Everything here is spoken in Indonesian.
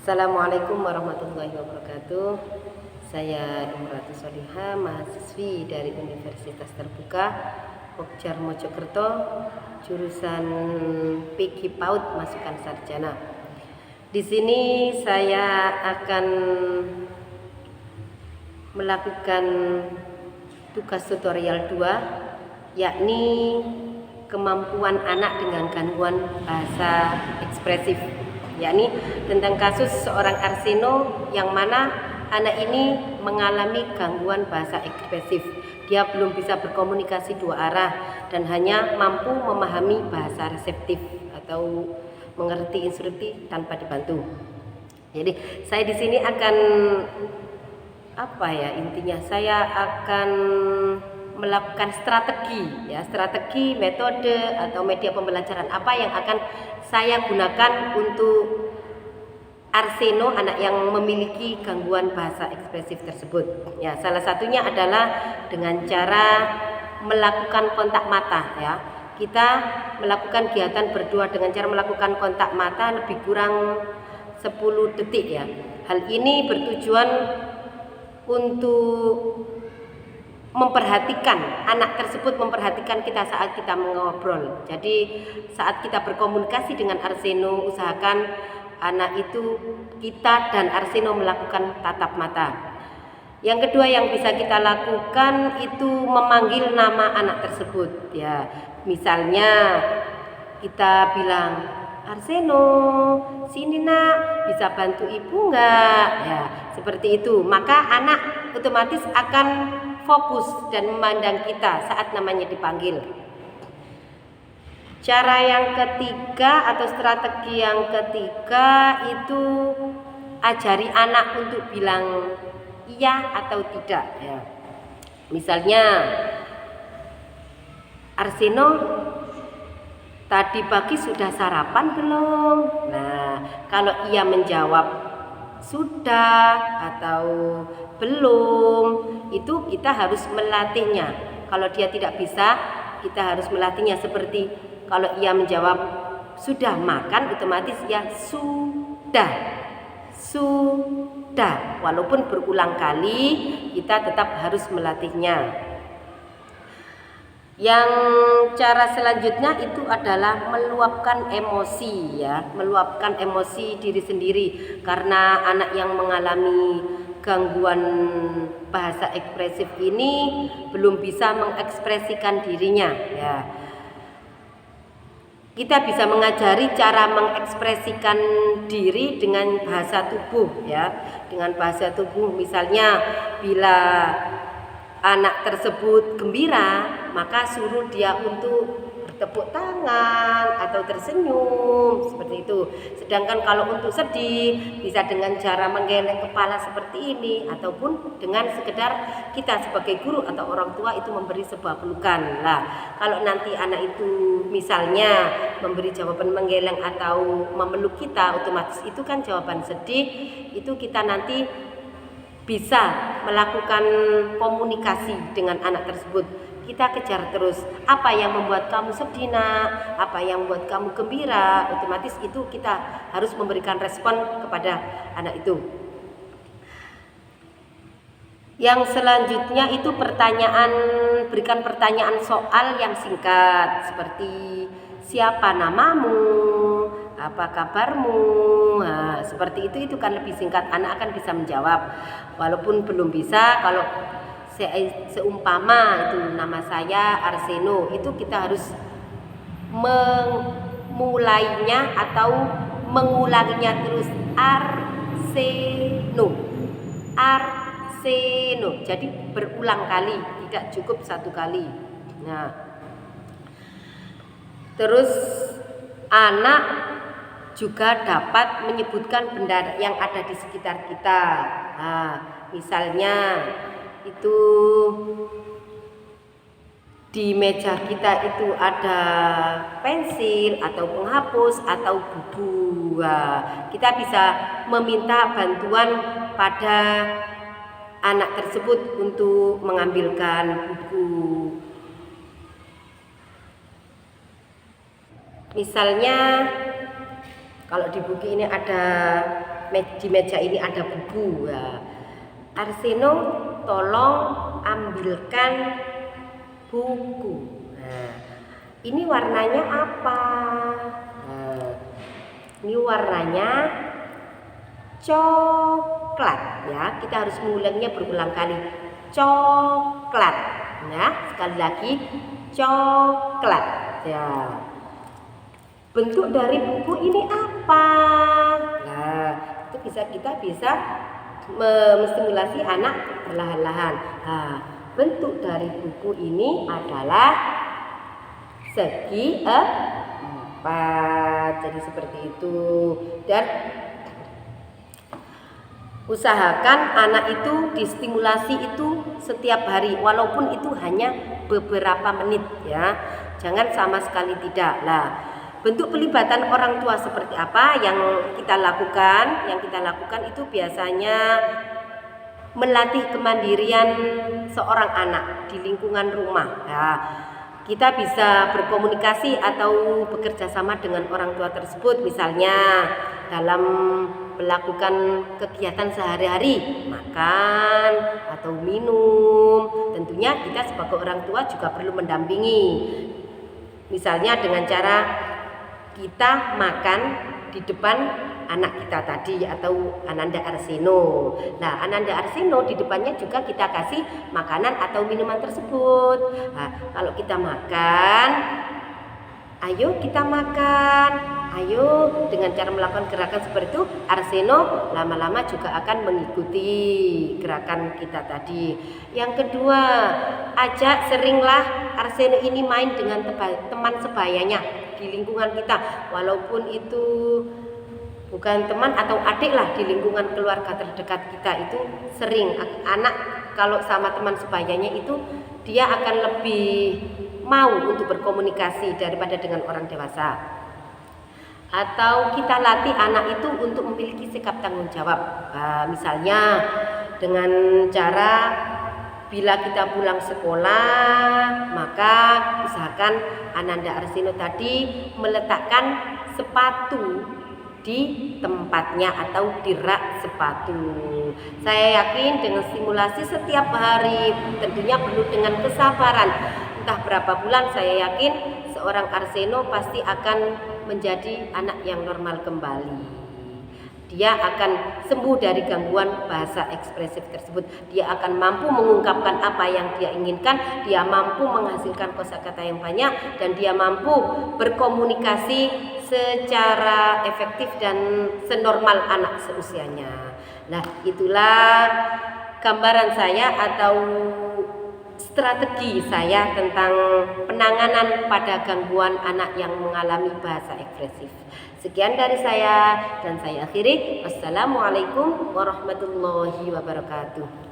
Assalamualaikum warahmatullahi wabarakatuh. Saya Imratu Solihah, mahasiswi dari Universitas Terbuka Pokjar Mojokerto, jurusan PG PAUD Masukan Sarjana. Di sini saya akan melakukan tugas tutorial 2, yakni kemampuan anak dengan gangguan bahasa ekspresif, yakni tentang kasus seorang Arseno yang mana anak ini mengalami gangguan bahasa ekspresif. Dia belum bisa berkomunikasi dua arah dan hanya mampu memahami bahasa reseptif atau mengerti instruksi tanpa dibantu. Jadi saya di sini akan intinya saya akan melakukan strategi, metode atau media pembelajaran apa yang akan saya gunakan untuk Arseno, anak yang memiliki gangguan bahasa ekspresif tersebut. Ya, salah satunya adalah dengan cara melakukan kontak mata. Ya, kita melakukan kegiatan berdua dengan cara melakukan kontak mata lebih kurang 10 detik. Ya, hal ini bertujuan untuk memperhatikan anak tersebut, memperhatikan kita saat kita mengobrol. Jadi saat kita berkomunikasi dengan Arseno, usahakan anak itu, kita dan Arseno melakukan tatap mata. Yang kedua yang bisa kita lakukan itu memanggil nama anak tersebut. Ya, misalnya kita bilang, Arseno, sini nak, bisa bantu ibu enggak? Ya, seperti itu. Maka anak otomatis akan fokus dan memandang kita saat namanya dipanggil. Cara yang ketiga atau strategi yang ketiga itu ajari anak untuk bilang iya atau tidak. Ya. Misalnya, Arseno, tadi pagi sudah sarapan belum? Nah, kalau ia menjawab sudah atau belum, itu kita harus melatihnya. Kalau dia tidak bisa, kita harus melatihnya seperti kalau ia menjawab sudah makan, otomatis ya sudah. Walaupun berulang kali, kita tetap harus melatihnya. Yang cara selanjutnya itu adalah meluapkan emosi, ya, meluapkan emosi diri sendiri, karena anak yang mengalami gangguan bahasa ekspresif ini belum bisa mengekspresikan dirinya. Ya, kita bisa mengajari cara mengekspresikan diri dengan bahasa tubuh, ya, dengan bahasa tubuh. Misalnya bila anak tersebut gembira, maka suruh dia untuk bertepuk tangan atau tersenyum seperti itu. Sedangkan kalau untuk sedih, bisa dengan cara menggeleng kepala seperti ini, ataupun dengan sekedar kita sebagai guru atau orang tua itu memberi sebuah pelukan. Nah, kalau nanti anak itu misalnya memberi jawaban menggeleng atau memeluk kita, otomatis itu kan jawaban sedih, itu kita nanti bisa melakukan komunikasi dengan anak tersebut. Kita kejar terus, apa yang membuat kamu sedih nak, apa yang membuat kamu gembira, otomatis itu kita harus memberikan respon kepada anak itu. Yang selanjutnya itu berikan pertanyaan soal yang singkat seperti siapa namamu, apa kabarmu. Nah, seperti itu kan lebih singkat, anak akan bisa menjawab. Walaupun belum bisa, kalau seumpama itu nama saya Arseno, itu kita harus memulainya atau mengulanginya terus, Arseno. Jadi berulang kali, tidak cukup satu kali. Nah, terus anak juga dapat menyebutkan benda yang ada di sekitar kita. Nah, misalnya itu di meja kita itu ada pensil atau penghapus atau buku. Nah, kita bisa meminta bantuan pada anak tersebut untuk mengambilkan buku. Misalnya kalau di buku ini ada di meja ini ada buku ya. Arseno, tolong ambilkan buku. Nah, ini warnanya apa? Nah, ini warnanya coklat ya. Kita harus mengulangnya berulang kali. Coklat. Nah, sekali lagi coklat. Ya. Bentuk dari buku ini apa? Nah, itu kita bisa menstimulasi anak perlahan-lahan. Nah, bentuk dari buku ini adalah segi empat. Jadi seperti itu. Dan usahakan anak itu distimulasi itu setiap hari, walaupun itu hanya beberapa menit ya. Jangan sama sekali tidak. Nah, bentuk pelibatan orang tua seperti apa yang kita lakukan? Yang kita lakukan itu biasanya melatih kemandirian seorang anak di lingkungan rumah. Nah, kita bisa berkomunikasi atau bekerja sama dengan orang tua tersebut, misalnya dalam melakukan kegiatan sehari-hari, makan atau minum. Tentunya kita sebagai orang tua juga perlu mendampingi. Misalnya dengan cara kita makan di depan anak kita tadi atau Ananda Arseno. Nah, Ananda Arseno di depannya juga kita kasih makanan atau minuman tersebut. Nah, kalau kita makan, ayo kita makan. Ayo, dengan cara melakukan gerakan seperti itu, Arseno lama-lama juga akan mengikuti gerakan kita tadi. Yang kedua, ajak seringlah Arseno ini main dengan teman sebayanya di lingkungan kita, walaupun itu bukan teman atau adik lah, di lingkungan keluarga terdekat kita itu sering anak kalau sama teman sebayanya itu dia akan lebih mau untuk berkomunikasi daripada dengan orang dewasa. Atau kita latih anak itu untuk memiliki sikap tanggung jawab. Nah, misalnya dengan cara bila kita pulang sekolah, maka usahakan Ananda Arseno tadi meletakkan sepatu di tempatnya atau di rak sepatu. Saya yakin dengan stimulasi setiap hari, tentunya perlu dengan kesabaran. Entah berapa bulan, saya yakin seorang Arseno pasti akan menjadi anak yang normal kembali. Dia akan sembuh dari gangguan bahasa ekspresif tersebut. Dia akan mampu mengungkapkan apa yang dia inginkan. Dia mampu menghasilkan kosakata yang banyak. Dan dia mampu berkomunikasi secara efektif dan senormal anak seusianya. Nah, itulah gambaran saya atau strategi saya tentang penanganan pada gangguan anak yang mengalami bahasa ekspresif. Sekian dari saya dan saya akhiri. Wassalamualaikum warahmatullahi wabarakatuh.